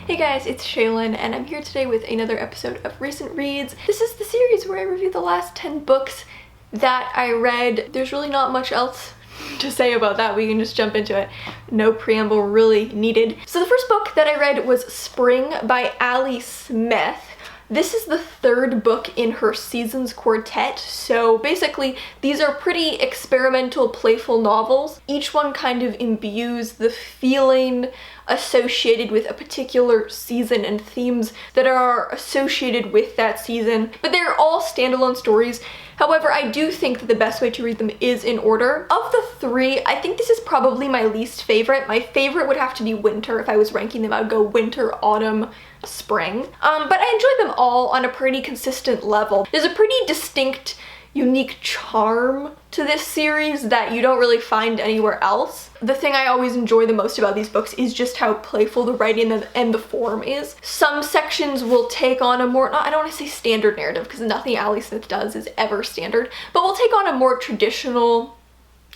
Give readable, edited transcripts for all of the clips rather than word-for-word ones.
Hey guys, it's Shaylin, and I'm here today with another episode of Recent Reads. This is the series where I review the last 10 books that I read. There's really not much else to say about that. We can just jump into it. No preamble really needed. So the first book that I read was Spring by Allie Smith. This is the third book in her Seasons quartet, so basically these are pretty experimental, playful novels. Each one kind of imbues the feeling associated with a particular season and themes that are associated with that season, but they're all standalone stories. However, I do think that the best way to read them is in order. Of the three, I think this is probably my least favorite. My favorite would have to be Winter. If I was ranking them, I would go Winter, Autumn, Spring. But I enjoy them all on a pretty consistent level. There's a pretty distinct, unique charm to this series that you don't really find anywhere else. The thing I always enjoy the most about these books is just how playful the writing and the form is. Some sections will take on a more, I don't want to say standard narrative because nothing Allie Smith does is ever standard, but will take on a more traditional,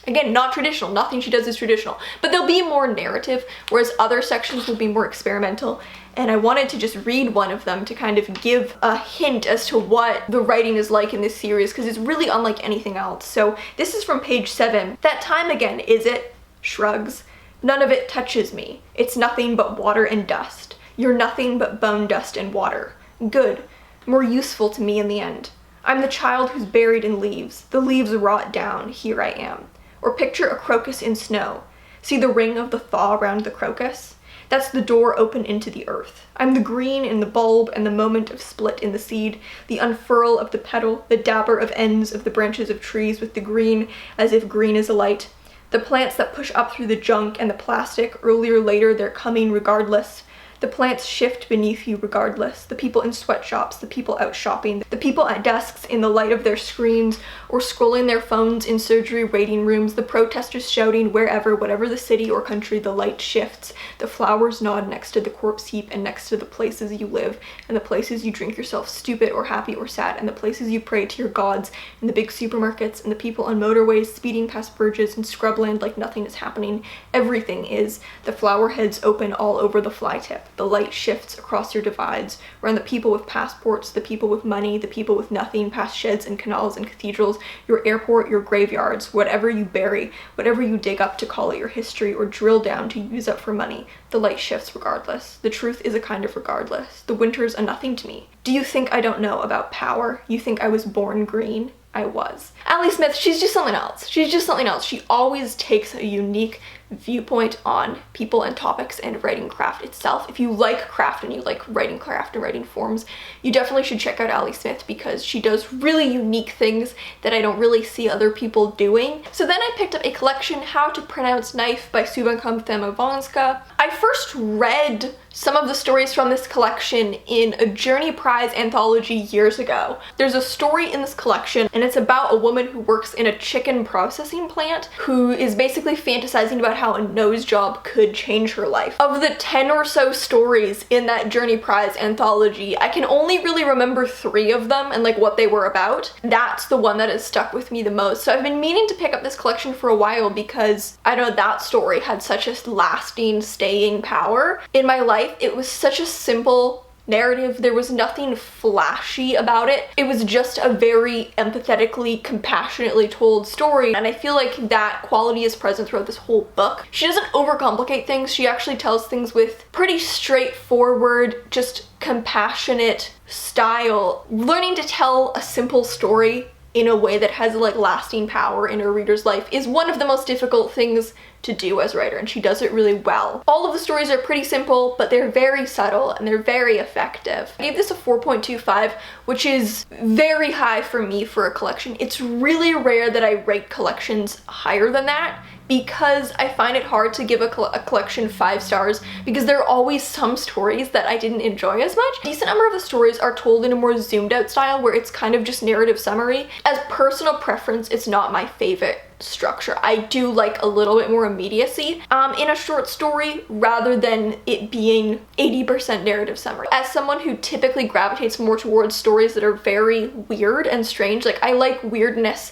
again, not traditional, nothing she does is traditional, but there'll be more narrative, whereas other sections will be more experimental. And I wanted to just read one of them to kind of give a hint as to what the writing is like in this series, because it's really unlike anything else. So this is from page 7. That time again, is it? Shrugs. None of it touches me. It's nothing but water and dust. You're nothing but bone dust and water. Good. More useful to me in the end. I'm the child who's buried in leaves. The leaves rot down. Here I am. Or picture a crocus in snow. See the ring of the thaw around the crocus? That's the door open into the earth. I'm the green in the bulb and the moment of split in the seed, the unfurl of the petal, the dabber of ends of the branches of trees with the green as if green is a light. The plants that push up through the junk and the plastic, earlier or later they're coming regardless. The plants shift beneath you regardless. The people in sweatshops, the people out shopping, the people at desks in the light of their screens or scrolling their phones in surgery waiting rooms, the protesters shouting wherever, whatever the city or country, the light shifts. The flowers nod next to the corpse heap and next to the places you live and the places you drink yourself stupid or happy or sad and the places you pray to your gods and the big supermarkets and the people on motorways speeding past verges and scrubland like nothing is happening. Everything is. The flower heads open all over the fly tip. The light shifts across your divides, around the people with passports, the people with money, the people with nothing, past sheds and canals and cathedrals, your airport, your graveyards, whatever you bury, whatever you dig up to call it your history or drill down to use up for money. The light shifts regardless. The truth is a kind of regardless. The winter's a nothing to me. Do you think I don't know about power? You think I was born green? I was. Allie Smith, she's just something else. She's just something else. She always takes a unique viewpoint on people and topics and writing craft itself. If you like craft and you like writing craft and writing forms, you definitely should check out Allie Smith because she does really unique things that I don't really see other people doing. So then I picked up a collection, How to Pronounce Knife by Souvankham Thammavongsa. I first read some of the stories from this collection in a Journey Prize anthology years ago. There's a story in this collection and it's about a woman who works in a chicken processing plant who is basically fantasizing about how a nose job could change her life. Of the 10 or so stories in that Journey Prize anthology, I can only really remember 3 of them and like what they were about. That's the one that has stuck with me the most. So I've been meaning to pick up this collection for a while because I know that story had such a lasting, staying power in my life. It was such a simple narrative. There was nothing flashy about it. It was just a very empathetically, compassionately told story, and I feel like that quality is present throughout this whole book. She doesn't overcomplicate things. She actually tells things with pretty straightforward, just compassionate style. Learning to tell a simple story in a way that has like lasting power in a reader's life is one of the most difficult things to do as a writer, and she does it really well. All of the stories are pretty simple, but they're very subtle and they're very effective. I gave this a 4.25, which is very high for me for a collection. It's really rare that I rate collections higher than that because I find it hard to give a collection 5 stars because there are always some stories that I didn't enjoy as much. A decent number of the stories are told in a more zoomed out style where it's kind of just narrative summary. As personal preference, it's not my favorite structure. I do like a little bit more immediacy in a short story rather than it being 80% narrative summary. As someone who typically gravitates more towards stories that are very weird and strange, like I like weirdness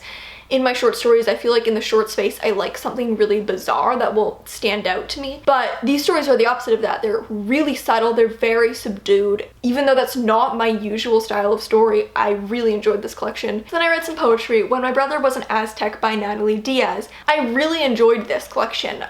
in my short stories, I feel like in the short space, I like something really bizarre that will stand out to me. But these stories are the opposite of that. They're really subtle, they're very subdued. Even though that's not my usual style of story, I really enjoyed this collection. Then I read some poetry, When My Brother Was an Aztec by Natalie Diaz. I really enjoyed this collection.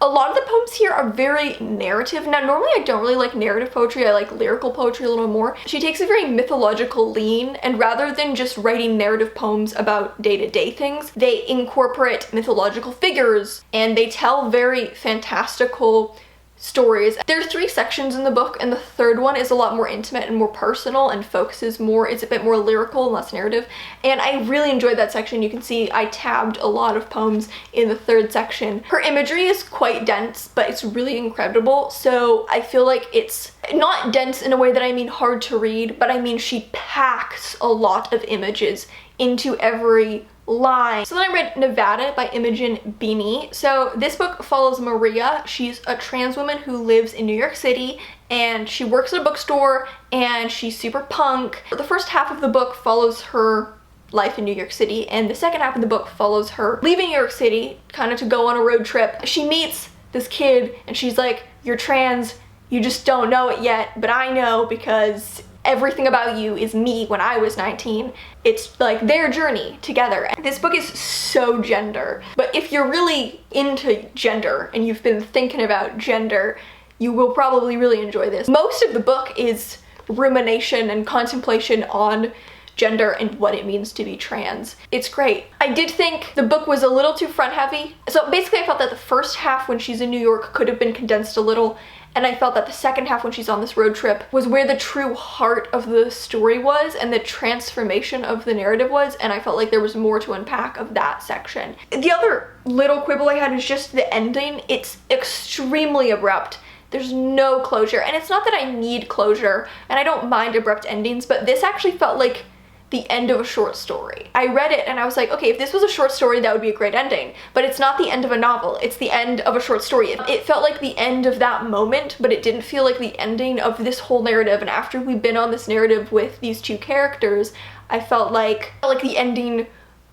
A lot of the poems here are very narrative. Now, normally I don't really like narrative poetry, I like lyrical poetry a little more. She takes a very mythological lean, and rather than just writing narrative poems about day-to-day things, they incorporate mythological figures, and they tell very fantastical stories. There are 3 sections in the book, and the third one is a lot more intimate and more personal and focuses more, it's a bit more lyrical and less narrative, and I really enjoyed that section. You can see I tabbed a lot of poems in the 3rd section. Her imagery is quite dense, but it's really incredible, so I feel like it's not dense in a way that I mean hard to read, but I mean she packs a lot of images into every line. So then I read Nevada by Imogen, Binnie. So this book follows Maria. She's a trans woman who lives in New York City, and she works at a bookstore, and she's super punk. The first half of the book follows her life in New York City, and the second half of the book follows her leaving New York City kind of to go on a road trip. She meets this kid and she's like, "You're trans, you just don't know it yet, but I know because everything about you is me when I was 19. It's like their journey together. And this book is so gender, but if you're really into gender and you've been thinking about gender, you will probably really enjoy this. Most of the book is rumination and contemplation on gender and what it means to be trans. It's great. I did think the book was a little too front heavy. So basically I felt that the first half when she's in New York could have been condensed a little, and I felt that the second half when she's on this road trip was where the true heart of the story was and the transformation of the narrative was, and I felt like there was more to unpack of that section. The other little quibble I had is just the ending. It's extremely abrupt. There's no closure, and it's not that I need closure, and I don't mind abrupt endings, but this actually felt like the end of a short story. I read it and I was like, okay, if this was a short story, that would be a great ending. But it's not the end of a novel, it's the end of a short story. It felt like the end of that moment, but it didn't feel like the ending of this whole narrative. And after we've been on this narrative with these 2 characters, I felt like the ending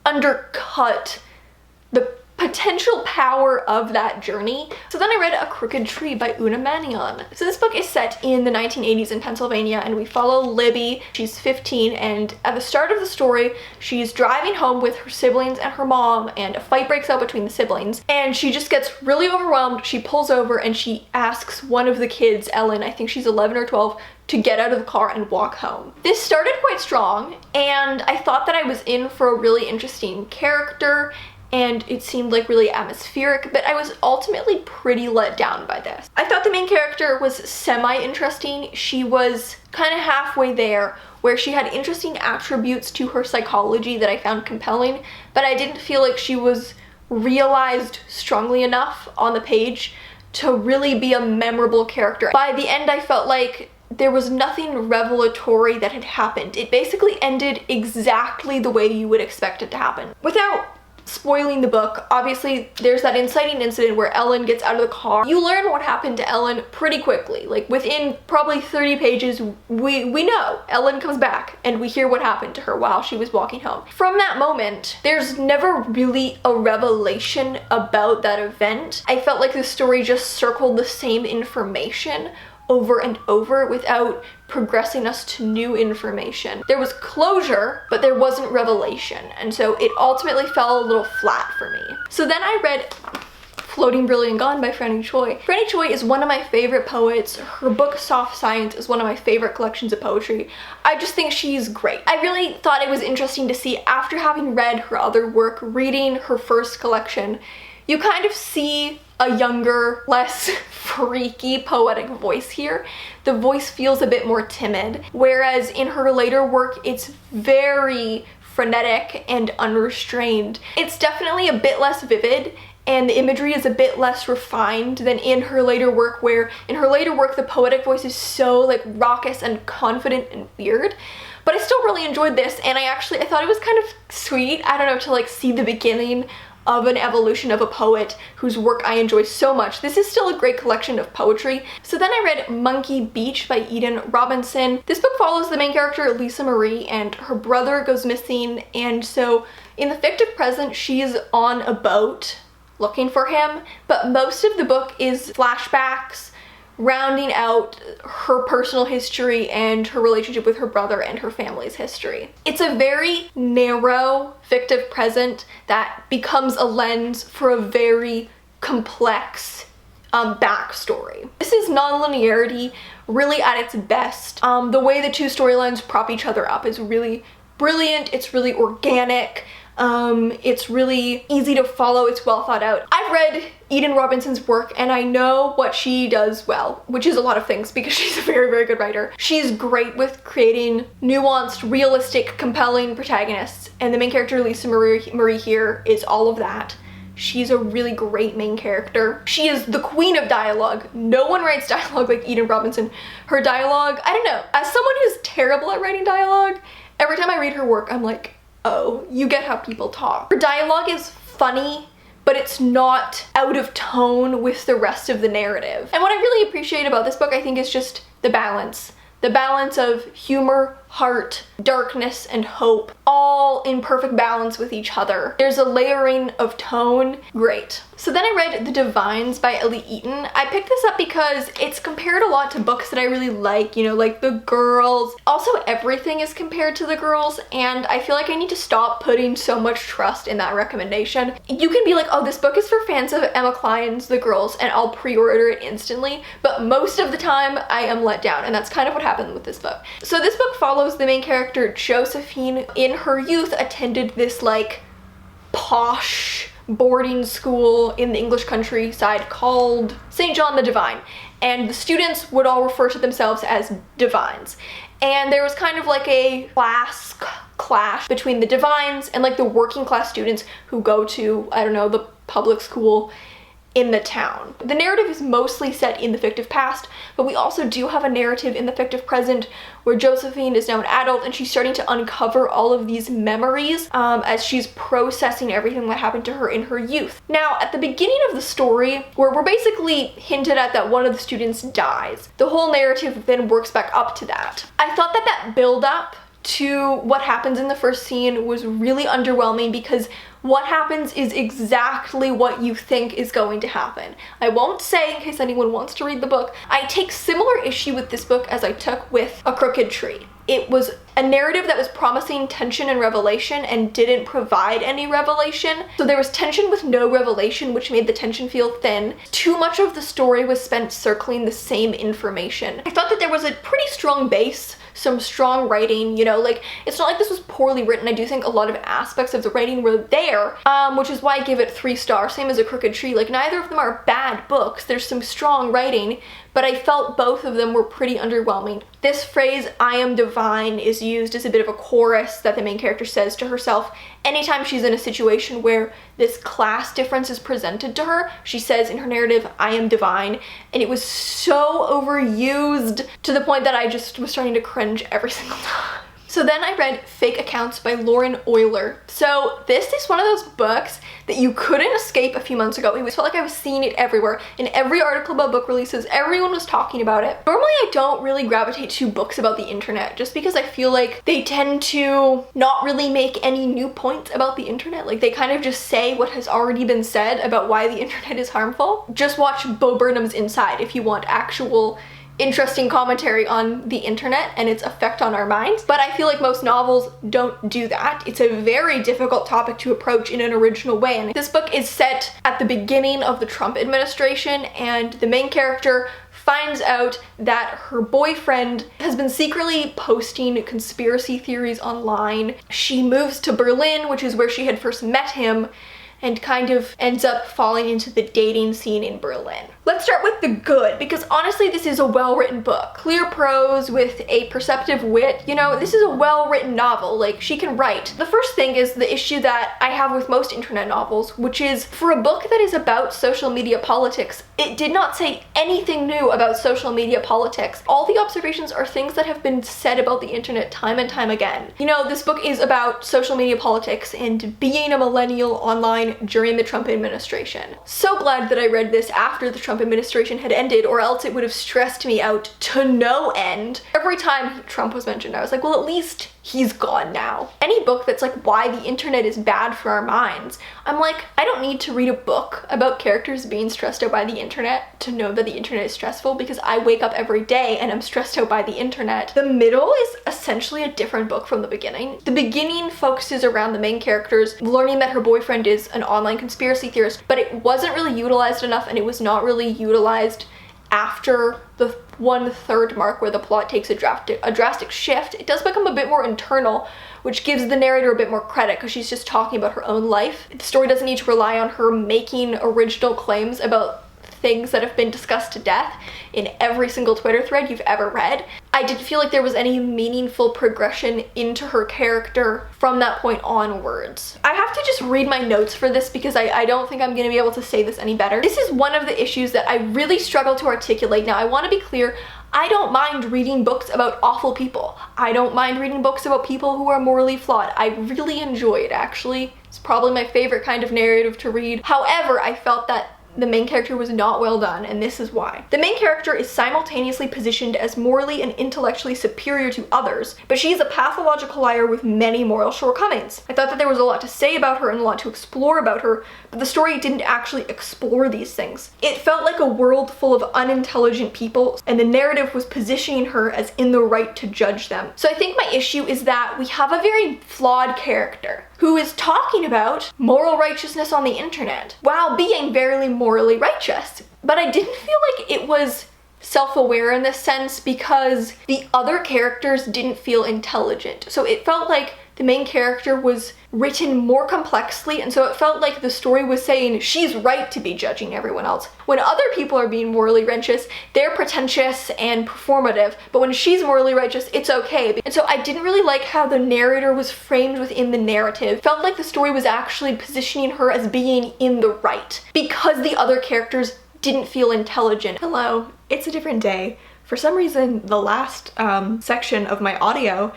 undercut the potential power of that journey. So then I read A Crooked Tree by Mannion. So this book is set in the 1980s in Pennsylvania, and we follow Libby. She's 15, and at the start of the story, she's driving home with her siblings and her mom, and a fight breaks out between the siblings, and she just gets really overwhelmed. She pulls over and she asks one of the kids, Ellen, I think she's 11 or 12, to get out of the car and walk home. This started quite strong, and I thought that I was in for a really interesting character, and it seemed like really atmospheric, but I was ultimately pretty let down by this. I thought the main character was semi-interesting. She was kind of halfway there, where she had interesting attributes to her psychology that I found compelling, but I didn't feel like she was realized strongly enough on the page to really be a memorable character. By the end, I felt like there was nothing revelatory that had happened. It basically ended exactly the way you would expect it to happen. Without spoiling the book, obviously there's that inciting incident where Ellen gets out of the car. You learn what happened to Ellen pretty quickly. Like within probably 30 pages, we know Ellen comes back and we hear what happened to her while she was walking home. From that moment, there's never really a revelation about that event. I felt like the story just circled the same information over and over without progressing us to new information. There was closure, but there wasn't revelation, and so it ultimately fell a little flat for me. So then I read Floating Brilliant Gone by Franny Choi. Franny Choi is one of my favorite poets. Her book Soft Science is one of my favorite collections of poetry. I just think she's great. I really thought it was interesting to see, after having read her other work, reading her first collection, you kind of see a younger, less freaky poetic voice here. The voice feels a bit more timid, whereas in her later work, it's very frenetic and unrestrained. It's definitely a bit less vivid, and the imagery is a bit less refined than in her later work, where in her later work, the poetic voice is so like raucous and confident and weird. But I still really enjoyed this, and I thought it was kind of sweet, I don't know, to like see the beginning of an evolution of a poet whose work I enjoy so much. This is still a great collection of poetry. So then I read Monkey Beach by Eaton Robinson. This book follows the main character, Lisa Marie, and her brother goes missing, and so In the fictive present, she's on a boat looking for him, but most of the book is flashbacks rounding out her personal history and her relationship with her brother and her family's history. It's a very narrow fictive present that becomes a lens for a very complex backstory. This is non-linearity really at its best. The way the two storylines prop each other up is really brilliant. It's really organic. It's really easy to follow. It's well thought out. I've read Eden Robinson's work and I know what she does well, which is a lot of things because she's a very, very good writer. She's great with creating nuanced, realistic, compelling protagonists, and the main character, Lisa Marie here, is all of that. She's a really great main character. She is the queen of dialogue. No one writes dialogue like Eden Robinson. Her dialogue, I don't know, as someone who's terrible at writing dialogue, every time I read her work, I'm like, oh, you get how people talk. Her dialogue is funny, but it's not out of tone with the rest of the narrative. And what I really appreciate about this book, I think, is just the balance. The balance of humor, heart, darkness, and hope, all in perfect balance with each other. There's a layering of tone. Great. So then I read The Divines by Ellie Eaton. I picked this up because it's compared a lot to books that I really like, you know, like The Girls. Also, everything is compared to The Girls, and I feel like I need to stop putting so much trust in that recommendation. You can be like, oh, this book is for fans of Emma Cline's The Girls, and I'll pre-order it instantly, but most of the time I am let down, and that's kind of what happened with this book. So this book follows the main character, Josephine. In her youth, attended this like posh boarding school in the English countryside called St. John the Divine, and the students would all refer to themselves as divines. And there was kind of like a class clash between the divines and like the working class students who go to, I don't know, the public school in the town. The narrative is mostly set in the fictive past, but we also do have a narrative in the fictive present where Josephine is now an adult and she's starting to uncover all of these memories as she's processing everything that happened to her in her youth. Now, at the beginning of the story, where we're basically hinted at that one of the students dies, the whole narrative then works back up to that. I thought that that build up to what happens in the first scene was really underwhelming because what happens is exactly what you think is going to happen. I won't say in case anyone wants to read the book. I take similar issue with this book as I took with A Crooked Tree. It was a narrative that was promising tension and revelation and didn't provide any revelation. So there was tension with no revelation, which made the tension feel thin. Too much of the story was spent circling the same information. I thought that there was a pretty strong base, some strong writing, you know, like it's not like this was poorly written. I do think a lot of aspects of the writing were there, which is why I give it 3 stars, same as A Crooked Tree. Like neither of them are bad books. There's some strong writing, but I felt both of them were pretty underwhelming. This phrase, I am divine, is used as a bit of a chorus that the main character says to herself anytime she's in a situation where this class difference is presented to her. She says in her narrative, I am divine, and it was so overused to the point that I just was starting to cringe every single time. So then I read Fake Accounts by Lauren Oyler. So this is one of those books that you couldn't escape a few months ago. It felt like I was seeing it everywhere. In every article about book releases, everyone was talking about it. Normally I don't really gravitate to books about the internet just because I feel like they tend to not really make any new points about the internet. Like they kind of just say what has already been said about why the internet is harmful. Just watch Bo Burnham's Inside if you want actual interesting commentary on the internet and its effect on our minds, but I feel like most novels don't do that. It's a very difficult topic to approach in an original way, and this book is set at the beginning of the Trump administration, and the main character finds out that her boyfriend has been secretly posting conspiracy theories online. She moves to Berlin, which is where she had first met him, and kind of ends up falling into the dating scene in Berlin. Let's start with the good, because honestly this is a well-written book. Clear prose with a perceptive wit. You know, this is a well-written novel. Like, she can write. The first thing is the issue that I have with most internet novels, which is for a book that is about social media politics, it did not say anything new about social media politics. All the observations are things that have been said about the internet time and time again. You know, this book is about social media politics and being a millennial online during the Trump administration. So glad that I read this after the Trump administration had ended, or else it would have stressed me out to no end. Every time Trump was mentioned, I was like, well, at least he's gone now. Any book that's like why the internet is bad for our minds, I'm like, I don't need to read a book about characters being stressed out by the internet to know that the internet is stressful, because I wake up every day and I'm stressed out by the internet. The middle is essentially a different book from the beginning. The beginning focuses around the main characters learning that her boyfriend is an online conspiracy theorist, but it wasn't really utilized enough, and it was not really utilized after the 1/3 mark where the plot takes a drastic shift. It does become a bit more internal, which gives the narrator a bit more credit because she's just talking about her own life. The story doesn't need to rely on her making original claims about things that have been discussed to death in every single Twitter thread you've ever read. I didn't feel like there was any meaningful progression into her character from that point onwards. I have to just read my notes for this because I don't think I'm gonna be able to say this any better. This is one of the issues that I really struggle to articulate. Now, I want to be clear, I don't mind reading books about awful people. I don't mind reading books about people who are morally flawed. I really enjoy it, actually. It's probably my favorite kind of narrative to read. However, I felt that the main character was not well done, and this is why. The main character is simultaneously positioned as morally and intellectually superior to others, but she is a pathological liar with many moral shortcomings. I thought that there was a lot to say about her and a lot to explore about her, but the story didn't actually explore these things. It felt like a world full of unintelligent people, and the narrative was positioning her as in the right to judge them. So I think my issue is that we have a very flawed character who is talking about moral righteousness on the internet while being very morally righteous. But I didn't feel like it was self-aware in this sense because the other characters didn't feel intelligent. So it felt like the main character was written more complexly, and so it felt like the story was saying she's right to be judging everyone else. When other people are being morally righteous, they're pretentious and performative, but when she's morally righteous, it's okay. And so I didn't really like how the narrator was framed within the narrative. It felt like the story was actually positioning her as being in the right because the other characters didn't feel intelligent. Hello, it's a different day. For some reason, the last section of my audio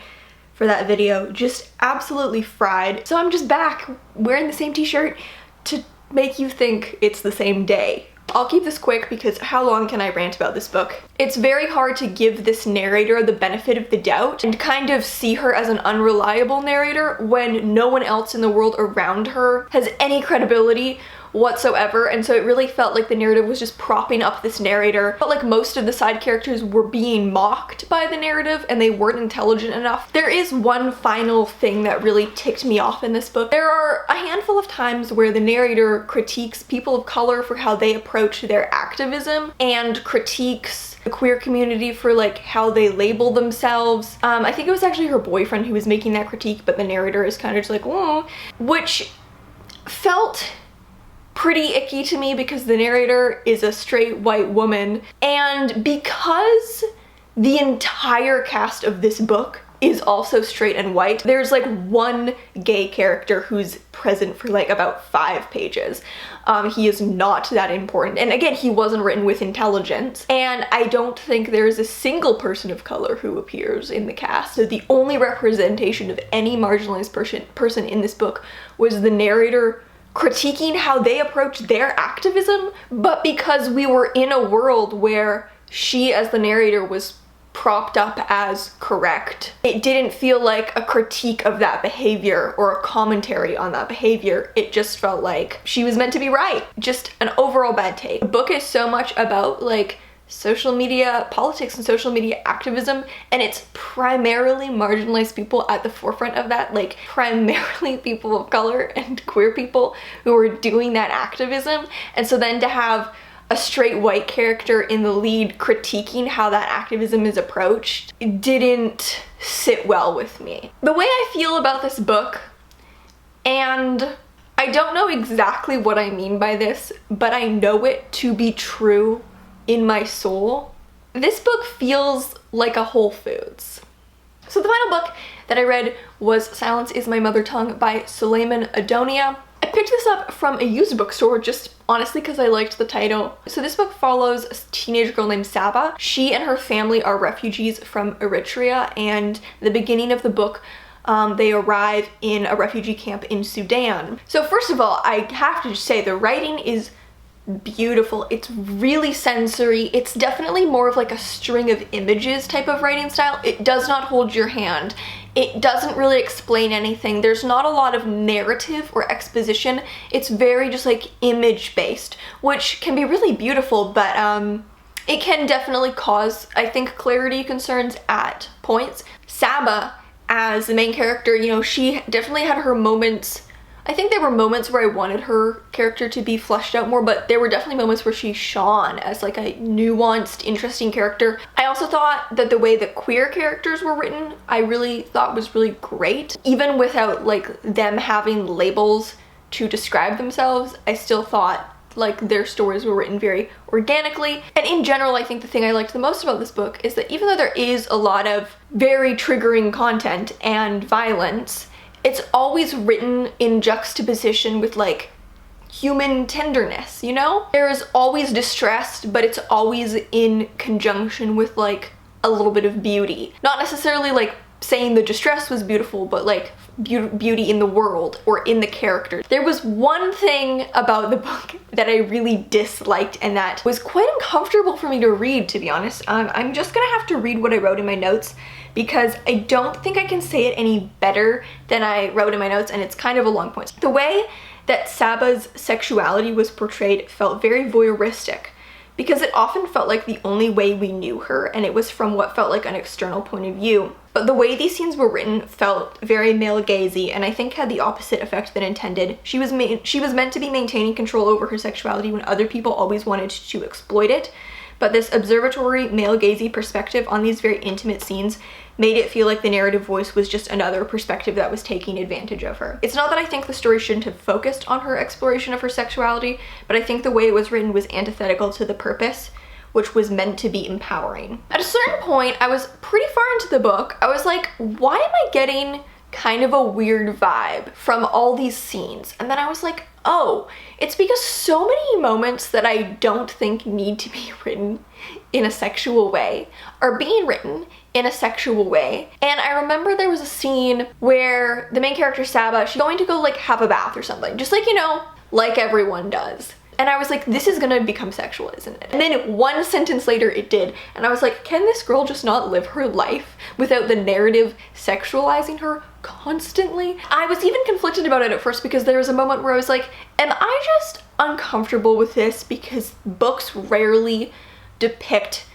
for that video just absolutely fried. So I'm just back wearing the same t-shirt to make you think it's the same day. I'll keep this quick because how long can I rant about this book? It's very hard to give this narrator the benefit of the doubt and kind of see her as an unreliable narrator when no one else in the world around her has any credibility whatsoever, and so it really felt like the narrative was just propping up this narrator. But like most of the side characters were being mocked by the narrative and they weren't intelligent enough. There is one final thing that really ticked me off in this book. There are a handful of times where the narrator critiques people of color for how they approach their activism and critiques the queer community for like how they label themselves. I think it was actually her boyfriend who was making that critique, but the narrator is kind of just like, oh, which felt pretty icky to me because the narrator is a straight white woman, and because the entire cast of this book is also straight and white, there's like one gay character who's present for like about 5 pages. He is not that important, and again, he wasn't written with intelligence, and I don't think there's a single person of color who appears in the cast. So the only representation of any marginalized person in this book was the narrator critiquing how they approach their activism, but because we were in a world where she as the narrator was propped up as correct, it didn't feel like a critique of that behavior or a commentary on that behavior. It just felt like she was meant to be right. Just an overall bad take. The book is so much about like social media politics and social media activism, and it's primarily marginalized people at the forefront of that, like primarily people of color and queer people who are doing that activism. And so then to have a straight white character in the lead critiquing how that activism is approached, it didn't sit well with me. The way I feel about this book, and I don't know exactly what I mean by this, but I know it to be true in my soul, this book feels like a Whole Foods. So the final book that I read was Silence is My Mother Tongue by Sulaiman Addonia. I picked this up from a used bookstore just honestly because I liked the title. So this book follows a teenage girl named Saba. She and her family are refugees from Eritrea, and the beginning of the book they arrive in a refugee camp in Sudan. So first of all, I have to just say the writing is beautiful. It's really sensory. It's definitely more of like a string of images type of writing style. It does not hold your hand. It doesn't really explain anything. There's not a lot of narrative or exposition. It's very just like image based, which can be really beautiful, but it can definitely cause, I think, clarity concerns at points. Saba, as the main character, you know, she definitely had her moments. I think there were moments where I wanted her character to be fleshed out more, but there were definitely moments where she shone as like a nuanced, interesting character. I also thought that the way that queer characters were written, I really thought was really great. Even without like them having labels to describe themselves, I still thought like their stories were written very organically. And in general, I think the thing I liked the most about this book is that even though there is a lot of very triggering content and violence, it's always written in juxtaposition with like human tenderness, you know? There is always distress, but it's always in conjunction with like a little bit of beauty. Not necessarily like saying the distress was beautiful, but like beauty in the world or in the characters. There was one thing about the book that I really disliked, and that was quite uncomfortable for me to read, to be honest. I'm just gonna have to read what I wrote in my notes because I don't think I can say it any better than I wrote in my notes, and it's kind of a long point. The way that Saba's sexuality was portrayed felt very voyeuristic, because it often felt like the only way we knew her, and it was from what felt like an external point of view. But the way these scenes were written felt very male-gazy, and I think had the opposite effect than intended. She was meant to be maintaining control over her sexuality when other people always wanted to exploit it, but this observatory, male-gazy perspective on these very intimate scenes made it feel like the narrative voice was just another perspective that was taking advantage of her. It's not that I think the story shouldn't have focused on her exploration of her sexuality, but I think the way it was written was antithetical to the purpose, which was meant to be empowering. At a certain point, I was pretty far into the book. I was like, why am I getting kind of a weird vibe from all these scenes? And then I was like, oh, it's because so many moments that I don't think need to be written in a sexual way are being written in a sexual way. And I remember there was a scene where the main character, Saba, she's going to go like have a bath or something, just like, you know, like everyone does. And I was like, this is gonna become sexual, isn't it? And then one sentence later it did. And I was like, can this girl just not live her life without the narrative sexualizing her constantly? I was even conflicted about it at first because there was a moment where I was like, am I just uncomfortable with this because books rarely depict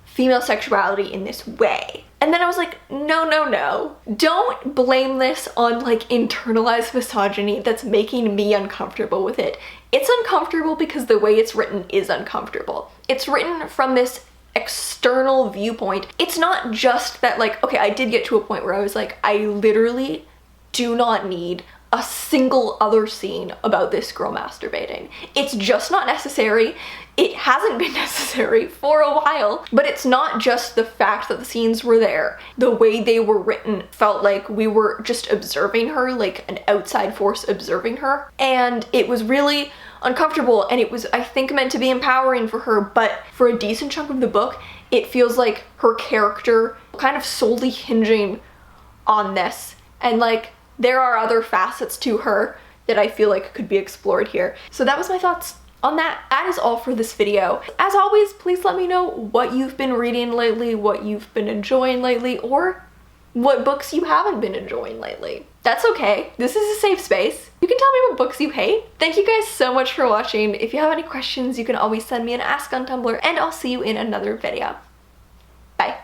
female sexuality in this way? And then I was like, no, no, no. Don't blame this on like internalized misogyny that's making me uncomfortable with it. It's uncomfortable because the way it's written is uncomfortable. It's written from this external viewpoint. It's not just that like, okay, I did get to a point where I was like, I literally do not need a single other scene about this girl masturbating. It's just not necessary. It hasn't been necessary for a while, but it's not just the fact that the scenes were there. The way they were written felt like we were just observing her, like an outside force observing her. And it was really uncomfortable, and it was, I think, meant to be empowering for her, but for a decent chunk of the book, it feels like her character kind of solely hinging on this. And like, there are other facets to her that I feel like could be explored here. So that was my thoughts on that. That is all for this video. As always, please let me know what you've been reading lately, what you've been enjoying lately, or what books you haven't been enjoying lately. That's okay. This is a safe space. You can tell me what books you hate. Thank you guys so much for watching. If you have any questions, you can always send me an ask on Tumblr, and I'll see you in another video. Bye.